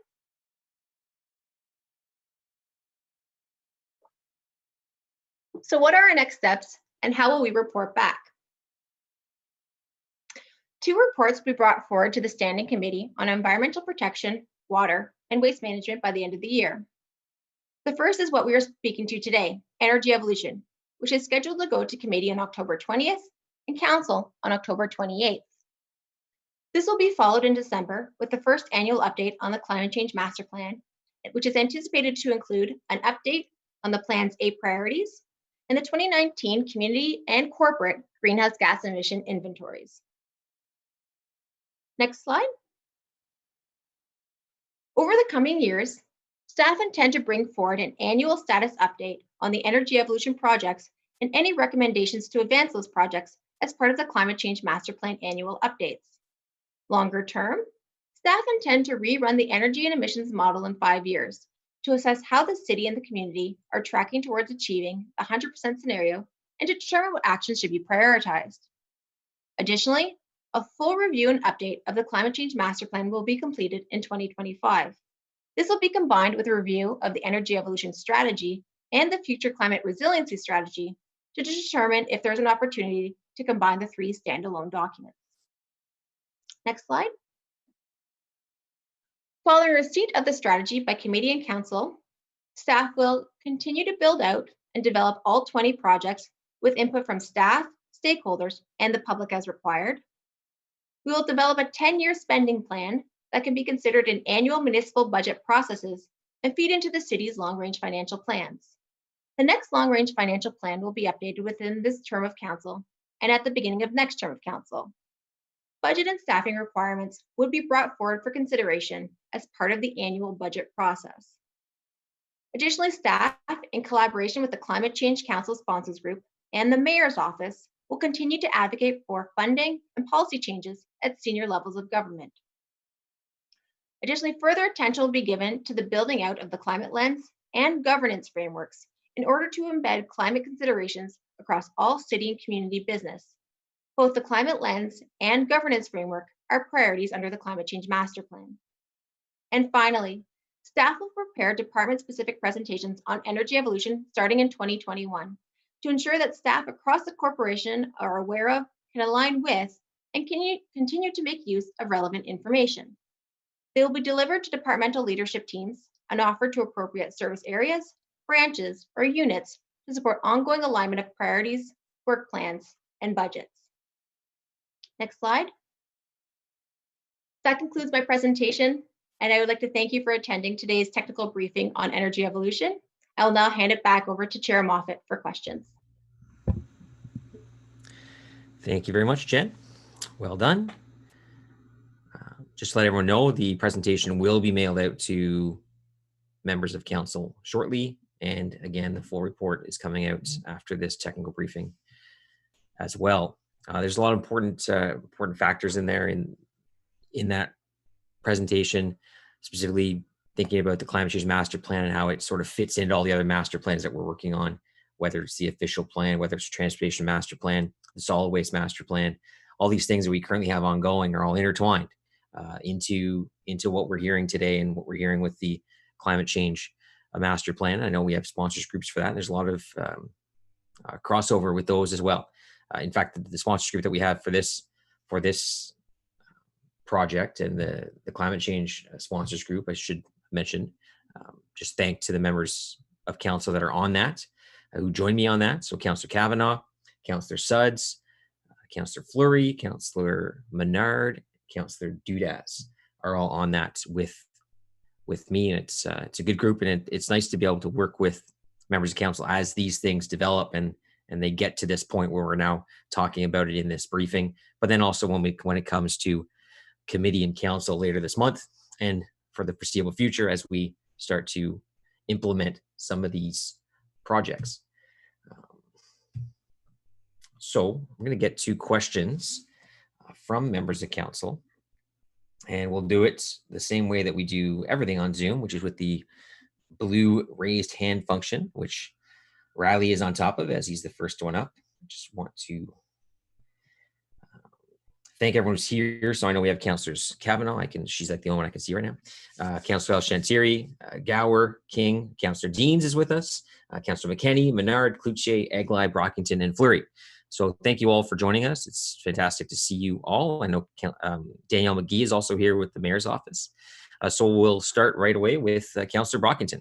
So what are our next steps, and how will we report back? 2 reports will be brought forward to the Standing Committee on Environmental Protection, Water, and Waste Management by the end of the year. The first is what we are speaking to today, Energy Evolution, which is scheduled to go to committee on October 20th and council on October 28th. This will be followed in December with the first annual update on the Climate Change Master Plan, which is anticipated to include an update on the plan's 8 priorities and the 2019 community and corporate greenhouse gas emission inventories. Next slide. Over the coming years, staff intend to bring forward an annual status update on the Energy Evolution projects and any recommendations to advance those projects as part of the Climate Change Master Plan annual updates. Longer term, staff intend to rerun the energy and emissions model in 5 years to assess how the city and the community are tracking towards achieving the 100% scenario and to determine what actions should be prioritized. Additionally, a full review and update of the Climate Change Master Plan will be completed in 2025. This will be combined with a review of the Energy Evolution Strategy and the Future Climate Resiliency Strategy to determine if there's an opportunity to combine the 3 standalone documents. Next slide. Following receipt of the strategy by committee and council, staff will continue to build out and develop all 20 projects with input from staff, stakeholders, and the public as required. We will develop a 10-year spending plan that can be considered in annual municipal budget processes and feed into the city's long-range financial plans. The next long-range financial plan will be updated within this term of council and at the beginning of next term of council. Budget and staffing requirements would be brought forward for consideration as part of the annual budget process. Additionally, staff, in collaboration with the Climate Change Council Sponsors Group and the Mayor's Office, will continue to advocate for funding and policy changes at senior levels of government. Additionally, further attention will be given to the building out of the climate lens and governance frameworks in order to embed climate considerations across all city and community business. Both the climate lens and governance framework are priorities under the Climate Change Master Plan. And finally, staff will prepare department-specific presentations on energy evolution starting in 2021 to ensure that staff across the corporation are aware of, can align with, and can continue to make use of relevant information. They will be delivered to departmental leadership teams and offered to appropriate service areas, branches, or units to support ongoing alignment of priorities, work plans, and budgets. Next slide. That concludes my presentation, and I would like to thank you for attending today's technical briefing on energy evolution. I will now hand it back over to Chair Moffat for questions. Thank you very much, Jen. Well done. Just to let everyone know, the presentation will be mailed out to members of council shortly. And again, the full report is coming out after this technical briefing as well. There's a lot of important factors in there in that presentation, specifically thinking about the Climate Change Master Plan and how it sort of fits into all the other master plans that we're working on, whether it's the official plan, whether it's Transportation Master Plan, the Solid Waste Master Plan. All these things that we currently have ongoing are all intertwined into what we're hearing today and what we're hearing with the Climate Change Master Plan. I know we have sponsors groups for that, and there's a lot of crossover with those as well. In fact, the sponsors group that we have for this project and the Climate Change Sponsors Group, I should mention, just thank to the members of council that are on that, who joined me on that. So Councillor Kavanagh, Councillor Suds, Councillor Fleury, Councillor Menard, Councillor Dudas are all on that with me, and it's a good group, and it's nice to be able to work with members of council as these things develop and they get to this point where we're now talking about it in this briefing. But then also when it comes to committee and council later this month and for the foreseeable future as we start to implement some of these projects. So I'm going to get to questions from members of council, and we'll do it the same way that we do everything on Zoom, which is with the blue raised hand function, which Riley is on top of as he's the first one up. I just want to thank everyone who's here. So I know we have Councillors Kavanagh. She's like the only one I can see right now. Councillor Chantieri, Gower, King, Councillor Deans is with us. Councillor McKenney, Menard, Cloutier, Eglai, Brockington, and Fleury. So thank you all for joining us. It's fantastic to see you all. I know Danielle McGee is also here with the Mayor's Office. So we'll start right away with Councillor Brockington.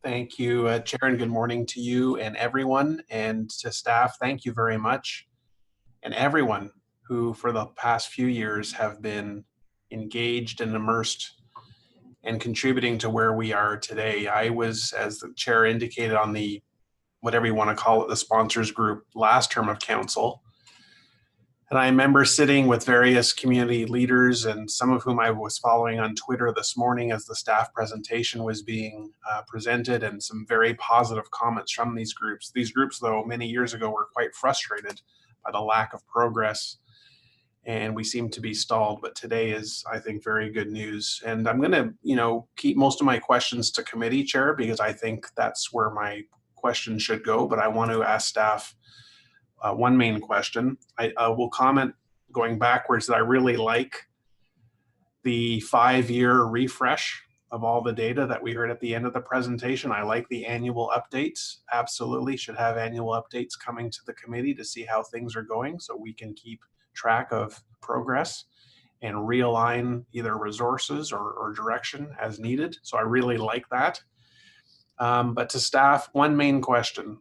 Thank you, Chair, and good morning to you and everyone, and to staff. Thank you very much, and everyone who for the past few years have been engaged and immersed and contributing to where we are today. I was, as the Chair indicated, on the, whatever you want to call it, the sponsors group last term of council. And I remember sitting with various community leaders, and some of whom I was following on Twitter this morning as the staff presentation was being presented, and some very positive comments from these groups. These groups, though, many years ago were quite frustrated by the lack of progress, and we seem to be stalled. But today is, I think, very good news. And I'm going to, keep most of my questions to committee, Chair, because I think that's where my questions should go. But I want to ask staff one main question. I will comment going backwards that I really like the 5-year refresh of all the data that we heard at the end of the presentation. I like the annual updates. Absolutely should have annual updates coming to the committee to see how things are going, so we can keep track of progress and realign either resources or direction as needed. So I really like that. But to staff, one main question.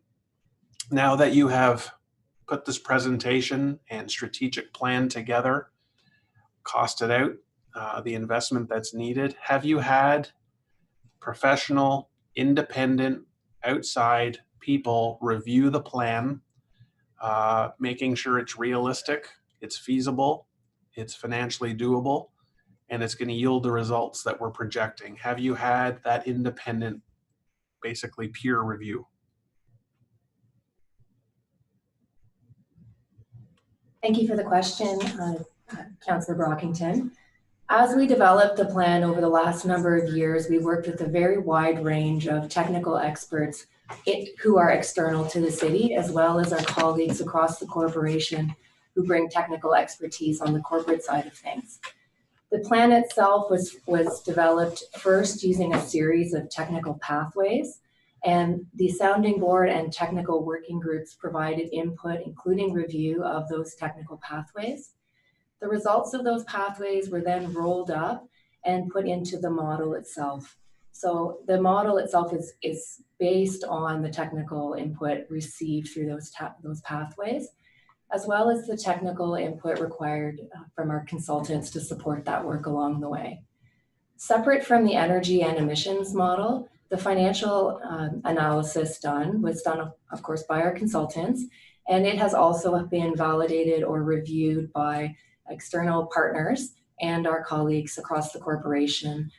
Now that you have put this presentation and strategic plan together, costed out the investment that's needed, have you had professional, independent, outside people review the plan, making sure it's realistic, it's feasible, it's financially doable, and it's going to yield the results that we're projecting? Have you had that independent, basically peer review? Thank you for the question, Councillor Brockington. As we developed the plan over the last number of years, we worked with a very wide range of technical experts who are external to the city, as well as our colleagues across the corporation who bring technical expertise on the corporate side of things. The plan itself was developed first using a series of technical pathways, and the sounding board and technical working groups provided input, including review of those technical pathways. The results of those pathways were then rolled up and put into the model itself. So the model itself is based on the technical input received through those pathways, as well as the technical input required from our consultants to support that work along the way. Separate from the energy and emissions model, the financial analysis was done, of course, by our consultants, and it has also been validated or reviewed by external partners and our colleagues across the corporation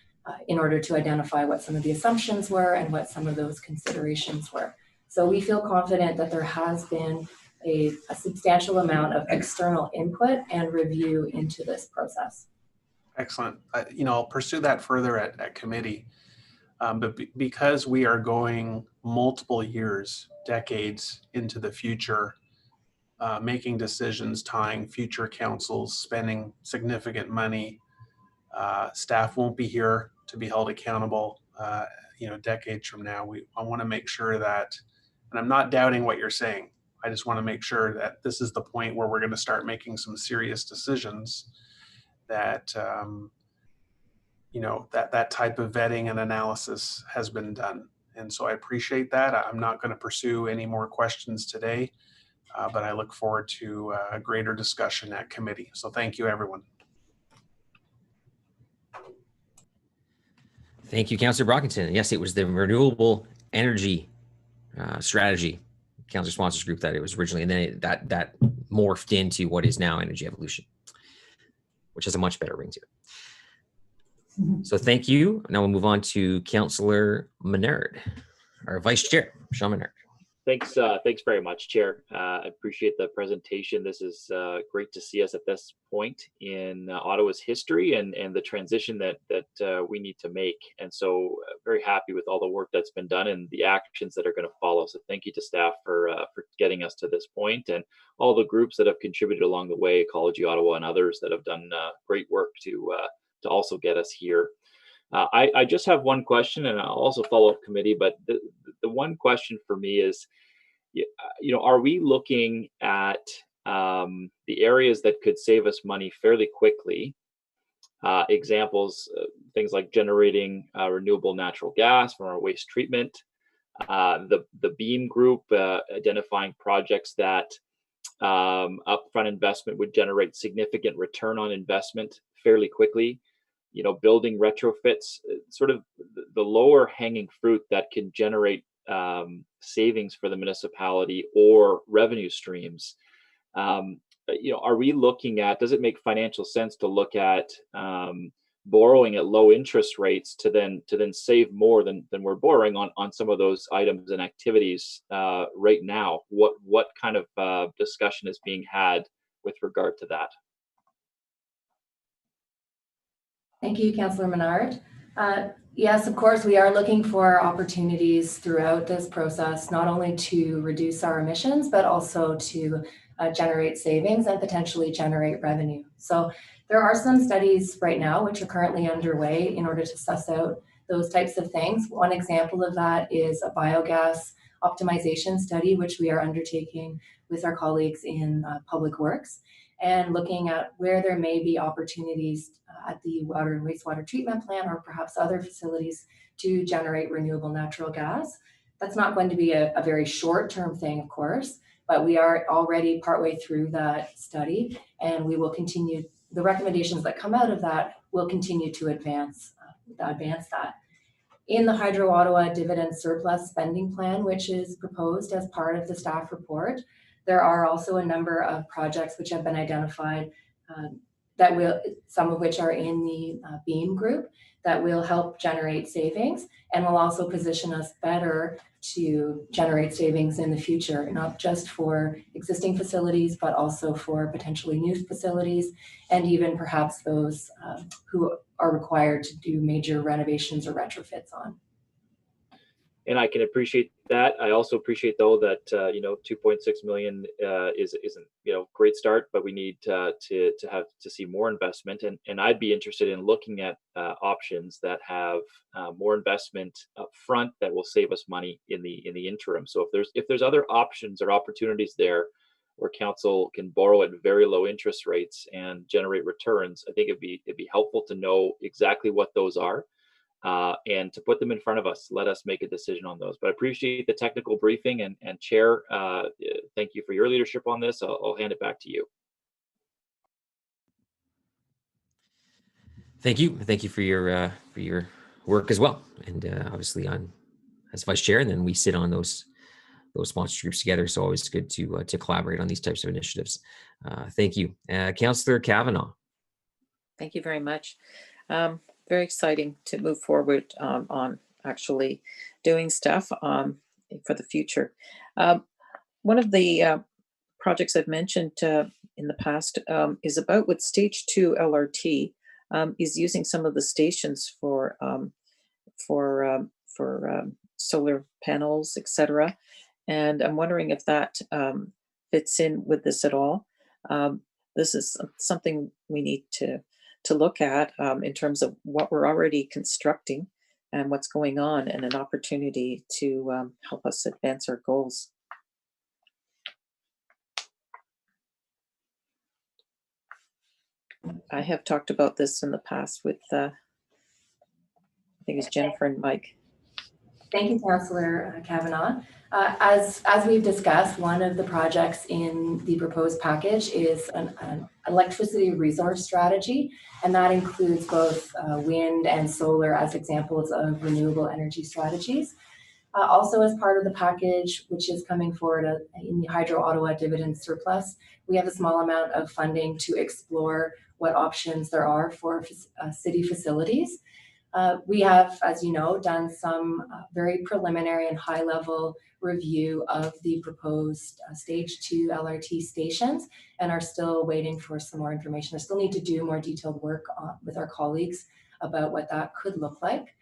in order to identify what some of the assumptions were and what some of those considerations were. So we feel confident that there has been a substantial amount of external input and review into this process. Excellent. I'll pursue that further at committee. But because we are going multiple years, decades into the future, making decisions, tying future councils, spending significant money, staff won't be here to be held accountable, decades from now. I want to make sure that, and I'm not doubting what you're saying, I just want to make sure that this is the point where we're going to start making some serious decisions that that type of vetting and analysis has been done. And so I appreciate that. I'm not going to pursue any more questions today, but I look forward to a greater discussion at committee. So thank you, everyone. Thank you, Councillor Brockington. Yes, it was the renewable energy strategy, Councillor Sponsors Group, that it was originally, and then that morphed into what is now Energy Evolution, which has a much better ring to it. So thank you. Now we'll move on to Councillor Menard, our Vice Chair, Sean Menard. Thanks very much, Chair. I appreciate the presentation. This is great to see us at this point in Ottawa's history and the transition that we need to make. And so very happy with all the work that's been done and the actions that are going to follow. So thank you to staff for getting us to this point, and all the groups that have contributed along the way, Ecology Ottawa and others that have done great work to also get us here. I just have one question, and I'll also follow up committee, but the one question for me is, are we looking at the areas that could save us money fairly quickly? Examples, things like generating renewable natural gas from our waste treatment, the BEAM group identifying projects that upfront investment would generate significant return on investment fairly quickly. Building retrofits, sort of the lower hanging fruit that can generate savings for the municipality or revenue streams. Are we looking at, does it make financial sense to look at borrowing at low interest rates to then save more than we're borrowing on some of those items and activities right now? What kind of discussion is being had with regard to that? Thank you, Councillor Menard. Yes, of course, we are looking for opportunities throughout this process, not only to reduce our emissions, but also to generate savings and potentially generate revenue. So there are some studies right now which are currently underway in order to suss out those types of things. One example of that is a biogas optimization study, which we are undertaking with our colleagues in Public Works, and looking at where there may be opportunities at the water and wastewater treatment plant or perhaps other facilities to generate renewable natural gas. That's not going to be a very short-term thing, of course, but we are already partway through that study, and we will continue. The recommendations that come out of that will continue to advance that. In the Hydro Ottawa Dividend Surplus Spending Plan, which is proposed as part of the staff report, there are also a number of projects which have been identified some of which are in the BEAM group, that will help generate savings and will also position us better to generate savings in the future, not just for existing facilities, but also for potentially new facilities, and even perhaps those who are required to do major renovations or retrofits on. And I can appreciate that. I also appreciate, though, that 2.6 million isn't great start, but we need to see more investment. And I'd be interested in looking at options that have more investment up front that will save us money in the interim. So if there's other options or opportunities there where council can borrow at very low interest rates and generate returns, I think it'd be helpful to know exactly what those are. And to put them in front of us, let us make a decision on those. But I appreciate the technical briefing, and Chair, thank you for your leadership on this. I'll hand it back to you. Thank you for your work as well, and obviously as Vice Chair, and then we sit on those sponsor groups together. So always good to collaborate on these types of initiatives. Thank you, Councillor Kavanagh. Thank you very much. Very exciting to move forward on actually doing stuff for the future. One of the projects I've mentioned in the past is about with Stage 2 LRT, is using some of the stations for solar panels, etc. And I'm wondering if that fits in with this at all. This is something we need to look at in terms of what we're already constructing and what's going on, and an opportunity to help us advance our goals. I have talked about this in the past with, I think it's Jennifer and Mike. Thank you, Councillor Kavanagh. As we've discussed, one of the projects in the proposed package is an electricity resource strategy, and that includes both wind and solar as examples of renewable energy strategies. Also, as part of the package, which is coming forward in the Hydro Ottawa Dividend Surplus, we have a small amount of funding to explore what options there are for city facilities. We have, as you know, done some very preliminary and high-level review of the proposed Stage 2 LRT stations, and are still waiting for some more information. I still need to do more detailed work with our colleagues about what that could look like.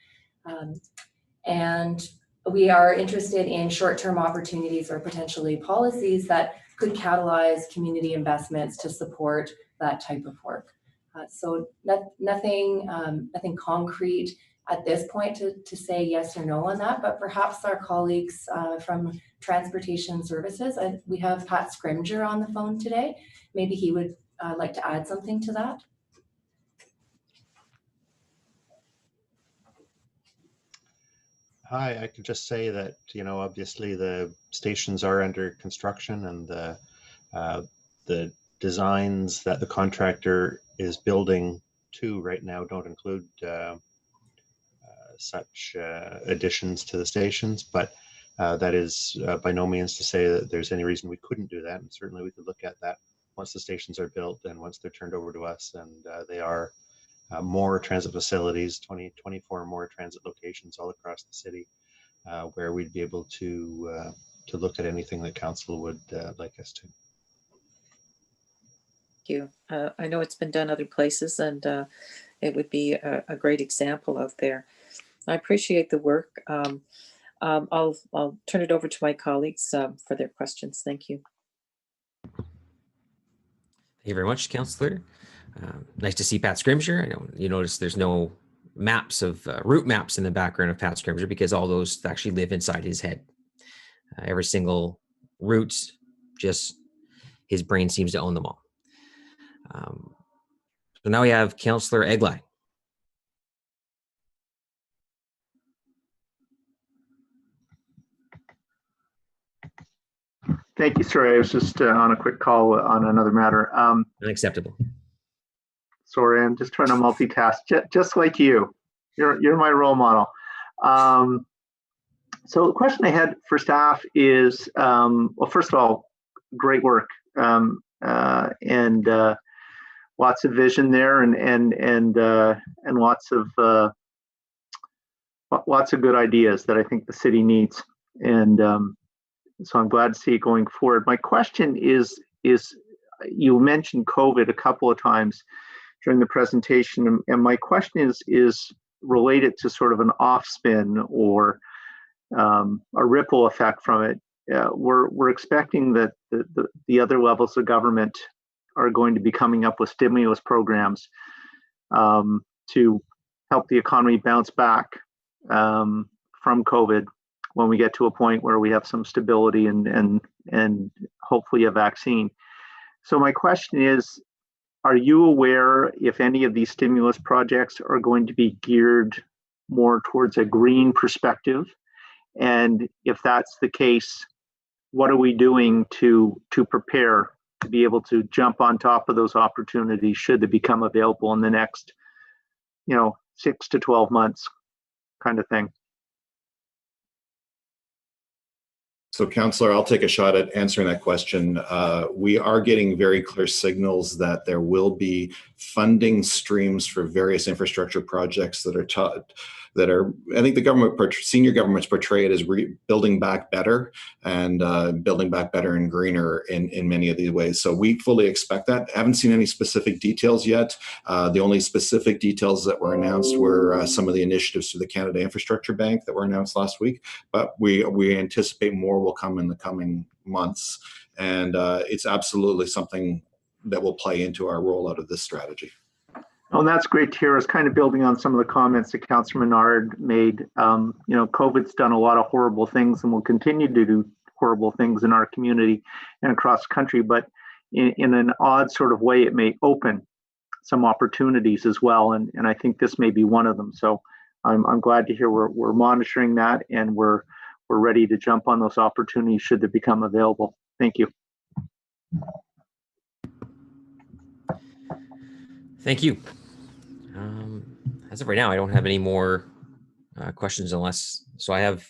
And we are interested in short-term opportunities or potentially policies that could catalyze community investments to support that type of work. So nothing concrete at this point to say yes or no on that, but perhaps our colleagues from Transportation Services, we have Pat Scrimger on the phone today. Maybe he would like to add something to that. Hi, I can just say that, obviously the stations are under construction, and the designs that the contractor is building to right now don't include such additions to the stations, but that is by no means to say that there's any reason we couldn't do that. And certainly we could look at that once the stations are built and once they're turned over to us, and they are more transit facilities, 24 more transit locations all across the city, where we'd be able to look at anything that council would like us to. Thank you. I know it's been done other places, and it would be a great example out there. I appreciate the work. I'll turn it over to my colleagues for their questions. Thank you. Thank you very much, Councillor. Nice to see Pat Scrimger. I know you notice there's no maps of route maps in the background of Pat Scrimger, because all those actually live inside his head. Every single route, just his brain seems to own them all. So now we have Councillor Eglai. Thank you. Sorry, I was just on a quick call on another matter. Unacceptable. Sorry, I'm just trying to multitask, just like you. You're my role model. So the question I had for staff is, well, first of all, great work, and lots of vision there, and lots of good ideas that I think the city needs, and so I'm glad to see it going forward. My question is you mentioned COVID a couple of times during the presentation, and my question is related to sort of an off spin or a ripple effect from it. We're expecting that the other levels of government are going to be coming up with stimulus programs to help the economy bounce back from COVID when we get to a point where we have some stability and hopefully a vaccine. So my question is, are you aware if any of these stimulus projects are going to be geared more towards a green perspective? And if that's the case, what are we doing to prepare to be able to jump on top of those opportunities should they become available in the next, 6 to 12 months kind of thing? So, Councillor, I'll take a shot at answering that question. We are getting very clear signals that there will be funding streams for various infrastructure projects that are I think the government, senior governments portray it as building back better and building back better and greener in many of these ways. So we fully expect that. I haven't seen any specific details yet. The only specific details that were announced were some of the initiatives through the Canada Infrastructure Bank that were announced last week, but we anticipate more will come in the coming months. And it's absolutely something that will play into our rollout of this strategy. Oh, that's great to hear. I was kind of building on some of the comments that Councillor Menard made. COVID's done a lot of horrible things and will continue to do horrible things in our community and across the country, but in an odd sort of way, it may open some opportunities as well. And I think this may be one of them. So I'm glad to hear we're monitoring that, and we're ready to jump on those opportunities should they become available. Thank you. Thank you. As of right now, I don't have any more questions so I have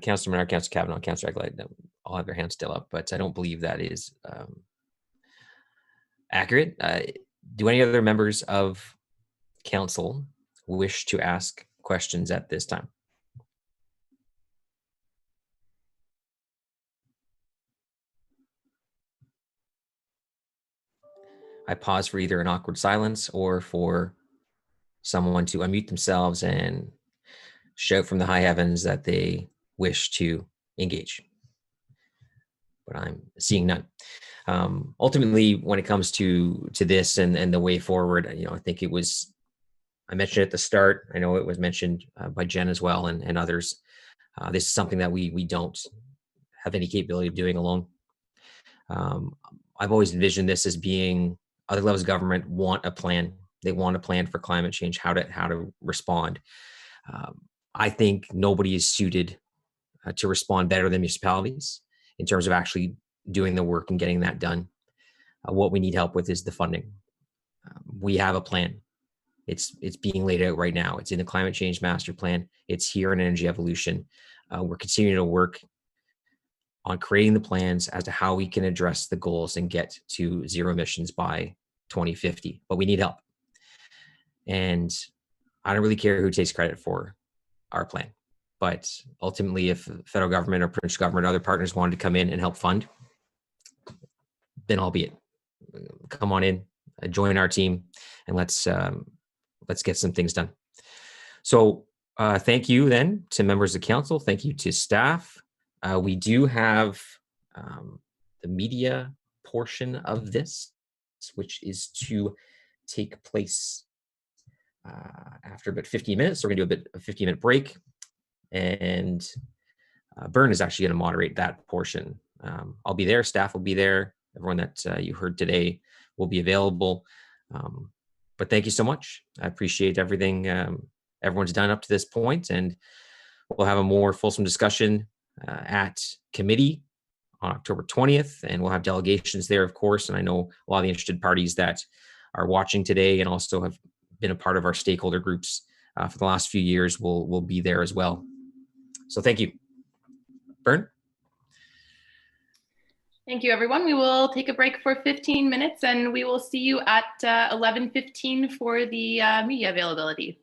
Councillor Menard, Councillor Kavanaugh, Councillor Eglai, all have their hands still up, but I don't believe that is accurate. Do any other members of council wish to ask questions at this time? I pause for either an awkward silence or for someone to unmute themselves and shout from the high heavens that they wish to engage. But I'm seeing none. Ultimately, when it comes to this and the way forward, I think it was I mentioned at the start, I know it was mentioned by Jen as well and others. This is something that we don't have any capability of doing alone. I've always envisioned this as being other levels of government want a plan. They want a plan for climate change, how to respond. I think nobody is suited to respond better than municipalities in terms of actually doing the work and getting that done. What we need help with is the funding. We have a plan. It's being laid out right now. It's in the climate change master plan. It's here in energy evolution. We're continuing to work on creating the plans as to how we can address the goals and get to zero emissions by 2050. But we need help. And I don't really care who takes credit for our plan. But ultimately, if the federal government or provincial government or other partners wanted to come in and help fund, then albeit, come on in, join our team, and let's get some things done. So thank you then to members of council. Thank you to staff. We do have the media portion of this, which is to take place after about 15 minutes. So we're gonna do a 15-minute break, and Bern is actually gonna moderate that portion. I'll be there, staff will be there, everyone that you heard today will be available. But thank you so much. I appreciate everything everyone's done up to this point, and we'll have a more fulsome discussion at committee on October 20th, and we'll have delegations there, of course. And I know a lot of the interested parties that are watching today and also have been a part of our stakeholder groups for the last few years will be there as well. So thank you. Bern? Thank you, everyone. We will take a break for 15 minutes, and we will see you at 11:15 for the media availability.